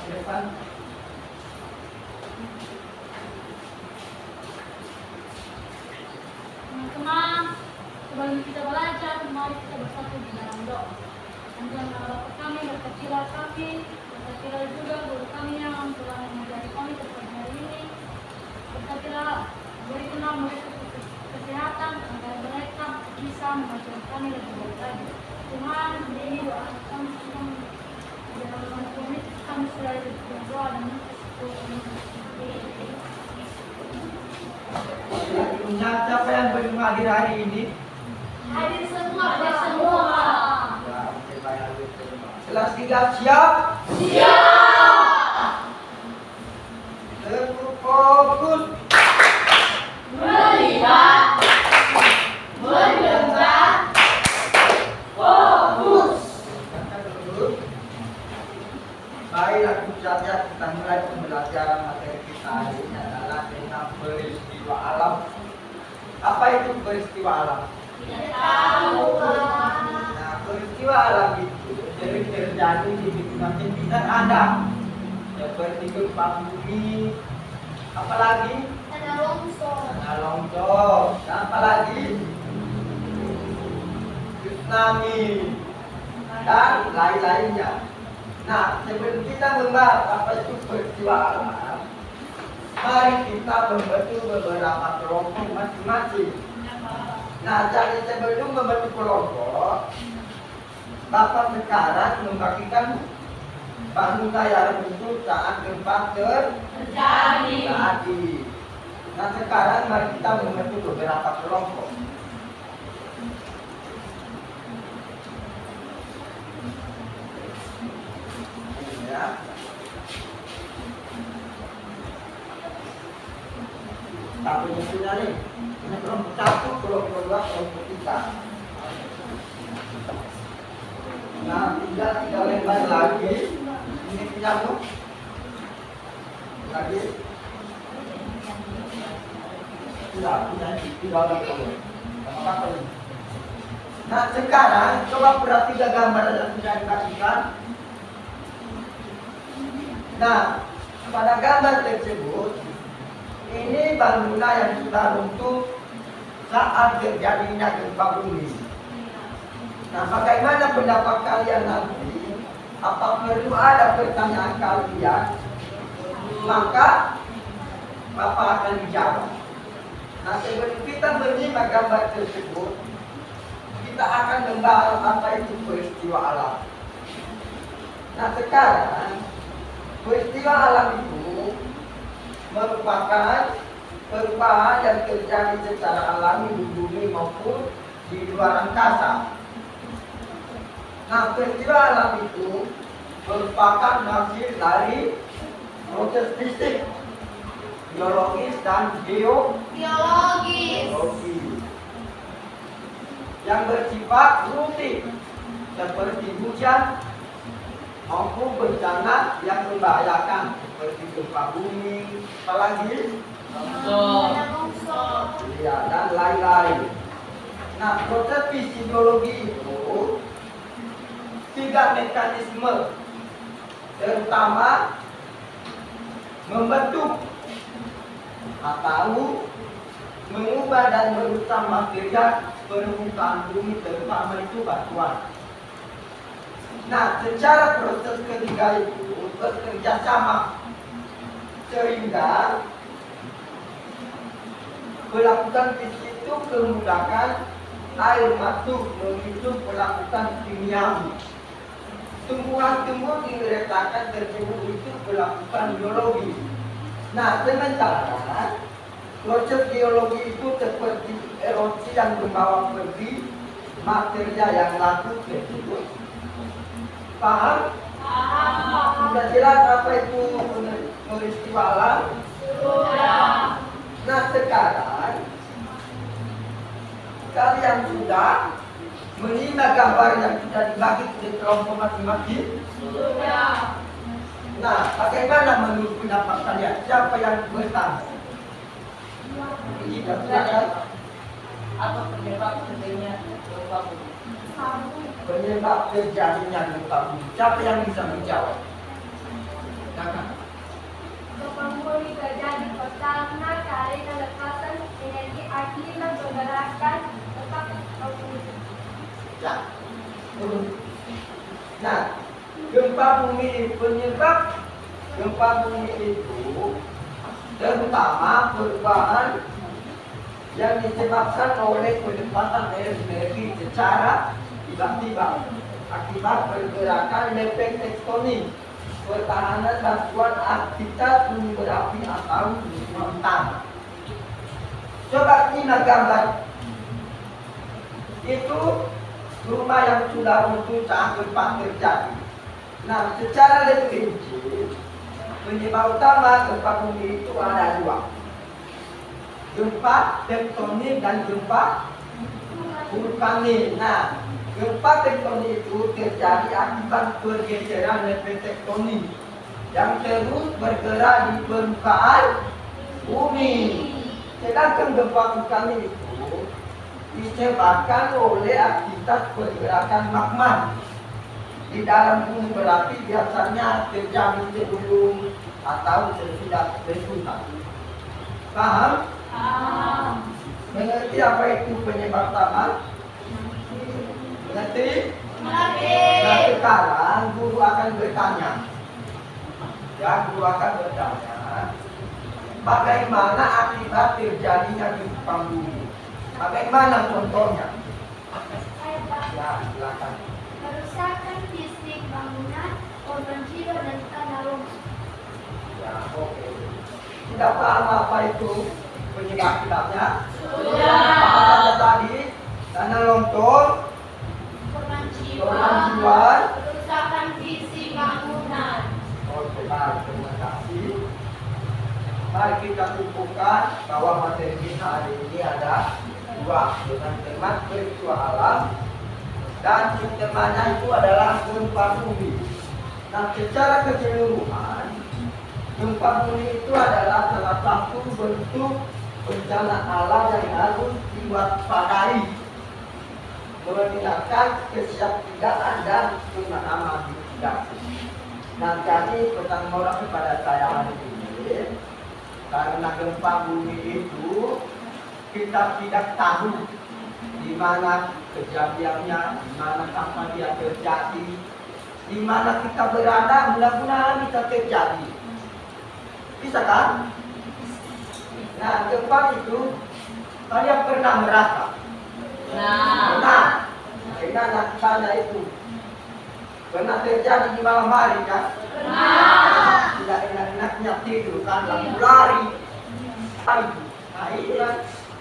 ke depan. Teman-teman, sebelum kita belajar, mari kita bersatu di dalam doa. Anjurkan Bapa kami, berkatilah kami, berkatilah juga guru kami yang telah mengajari kami pada hari ini. Berkatilah, berikanlah mereka kesehatan agar mereka bisa mengajar kami lebih baik lagi. Tuhan, ini doa kami Tuhan, di dalam nama Tuhan kami selalu berdoa dan Siapa yang berhadir hari ini? hadir semua, hadir semua. Ya, oke, baik. Kelas 3 siap? Siap. Terfokus. Melihat, mendengar, fokus. Baiklah, saja kita mulai pembelajaran materi kita hari ini adalah tentang peristiwa alam. Apa itu peristiwa alam? Tidak tahu. Nah, peristiwa alam itu sering terjadi di lingkungan sekitar Anda, seperti gempa bumi, apalagi Ada longsor. longsor, apalagi tsunami dan lain-lainnya. Nah, sebelum kita membahas apa itu peristiwa alam, mari kita membentuk beberapa kelompok masing-masing. Nah, jadi sebelum membentuk kelompok, Bapak sekarang membagikan bangsa yang muncul saat gempa terjadi. Nah, sekarang mari kita membentuk beberapa kelompok. Ya. Tapi mestinya nih, ini kelompok 1, kelompok 2, kelompok 3. Nah, tiga lembar lagi. Ini pinjamu. Lagi. Tidak punya tiga lembar. Apa ini? Nah, sekarang coba perhatikan gambar yang sudah dikasihkan. Nah, pada gambar tersebut, ini bangunan yang sudah runtuh saat terjadinya gempa bumi. Nah, bagaimana pendapat kalian nanti? Apa perlu ada pertanyaan kalian? Maka Bapak akan dijawab. Nah, sebelum kita menyimak gambar tersebut, kita akan membahas apa itu peristiwa alam. Nah, sekarang peristiwa alam itu merupakan perubahan yang terjadi secara alami di bumi maupun di luar angkasa. Nah, peristiwa alam itu merupakan hasil dari proses fisik, biologis, dan geologis yang bersifat rutin seperti hujan maupun bencana yang membahayakan seperti gempa bumi, apalagi Longsor. ya, dan lain-lain. Nah, proses fisiologi itu 3 mekanisme, terutama membentuk atau mengubah dan merusak material permukaan bumi, terutama itu batuan. Nah, secara proses ketiga itu bekerja sama sehingga melakukan fisik itu memudahkan air masuk memicu melakukan kimiawi. Tumbuhan-tumbuhan yang diletakkan tersebut itu melakukan biologi. Nah, sementara proses geologi itu seperti erosi yang membawa pergi material yang laku tersebut. Paham? Sudah jelas apa itu peristiwa alam? Sudah. Nah, sekarang kalian sudah menyimak gambar yang sudah dibagi ke kelompok masing-masing? Sudah. Nah, bagaimana menurut pendapat kalian? Siapa yang bertanya? Ini silakan. Apa penyebab terjadinya gempa bumi? Penyebab terjadinya gempa bumi. Siapa yang bisa menjawab? Nah, pergerakan tetap berfungsi. Ya. Nah, gempa bumi penyebab gempa bumi itu terutama perubahan yang disebabkan oleh penempatan energi secara tiba-tiba akibat pergerakan lempeng tektonik, pertahanan batuan aktivitas gunung berapi atau gunung tanah. Coba lihat gambar itu rumah yang sudah runtuh saat gempa terjadi. Nah, secara lebih rinci penyebab utama gempa bumi itu ada dua, gempa tektonik dan gempa vulkanik. Nah, gempa tektonik itu terjadi akibat pergeseran lempeng tektonik yang terus bergerak di permukaan bumi. Sedangkan gempa vulkanik itu disebabkan oleh aktivitas pergerakan magma di dalam gunung berapi, biasanya terjadi sebelum atau sesudah letusan. Paham? Mengerti apa itu penyebab utama? Mengerti? Nah, sekarang guru akan bertanya. Ya, guru akan bertanya. Bagaimana akibat terjadinya gempa bumi? Bagaimana contohnya? Ya, silakan. Kerusakan fisik bangunan, korban jiwa dan tanah longsor. Ya, oke. Sudah paham apa itu penyebab-penyebabnya? Sudah. Apa saja tadi? Tanah longsor, Korban korban jiwa. kerusakan fisik bangunan. Oke, baik. Terima kasih. Mari kita kumpulkan bahwa materi kita hari ini ada dua, dengan tema peristiwa alam dan temanya itu adalah gempa bumi. Nah, secara keseluruhan gempa bumi itu adalah salah satu bentuk bencana alam yang harus diwaspadai, meningkatkan kesiapsiagaan dan pemahaman mitigasi. Nah, jadi pesan moral kepada saya hari ini, karena gempa bumi itu kita tidak tahu di mana kejadiannya, di mana kapan dia terjadi, di mana kita berada, mudah-mudahan bisa terjadi. Bisa kan? Nah, gempa itu kalian pernah merasa? Pernah. Karena sana itu pernah terjadi di malam hari kan? Tidak enak-enaknya tidur kan, lalu lari. Nah, ini kan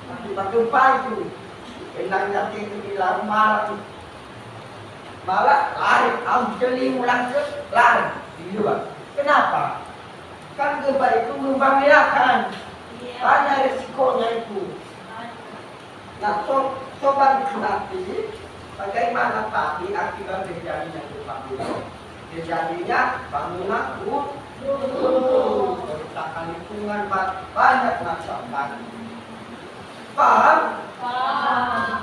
akibat gempa itu. Enaknya tidur di dalam malam, malah lari, jeli ulang ke lari di luar. Kenapa? Kan gempa itu membahayakan, banyak resikonya itu. Nah, sobat nanti bagaimana tadi akibat terjadinya gempa bumi? Terjadinya bangunan runtuh, kerusakan lingkungan, banyak macam. Paham?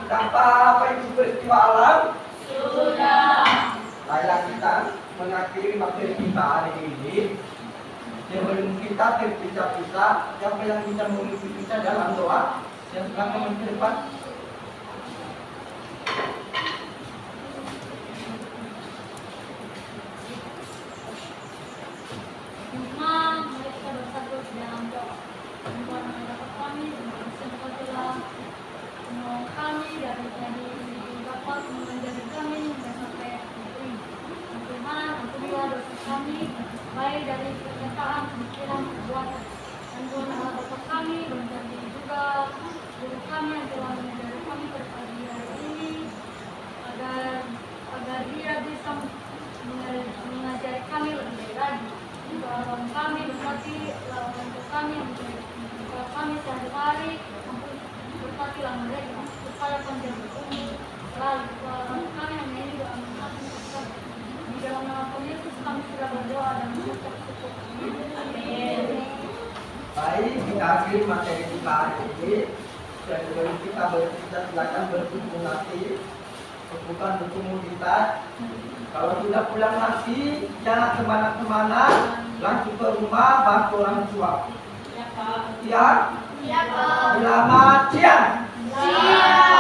Tanpa apa itu peristiwa alam? Sudah. Baiklah, kita mengakhiri materi kita hari ini. Sebelum kita terpisah-pisah, siapa yang bisa mengisi kita dalam doa? Yang silakan ke depan. Mari kita bersatu dalam doa. Tuhan mendapat kami, berkatilah menolong kami dari tadi dapat mengajar kami dan sampai hari ini. Tuhan, ampunilah dosa kami, baik dari perkataan, pikiran, perbuatan. Dan Tuhan dapat kami berjanji juga guru kami yang telah mengajari kami pada pagi hari ini, agar dia bisa mengajari kami lebih lagi. Tolong kami berkati lawan kami yang menjadi kami sehari-hari, berkatilah mereka supaya panjang umur. Lalu tolong kami yang ini doa kami di dalam nama Tuhan Yesus kami sudah berdoa dan mengucap syukur. Amin. Baik, kita akhiri materi kita hari ini. Dan sebelum kita berpisah, silakan berkumpul nanti, bukan berkomunitas. Kalau sudah pulang nanti, jangan kemana-kemana, langsung ke rumah bantu orang tua. Ya, Pak. Ya. Ya, Pak. Selamat siang. Siap.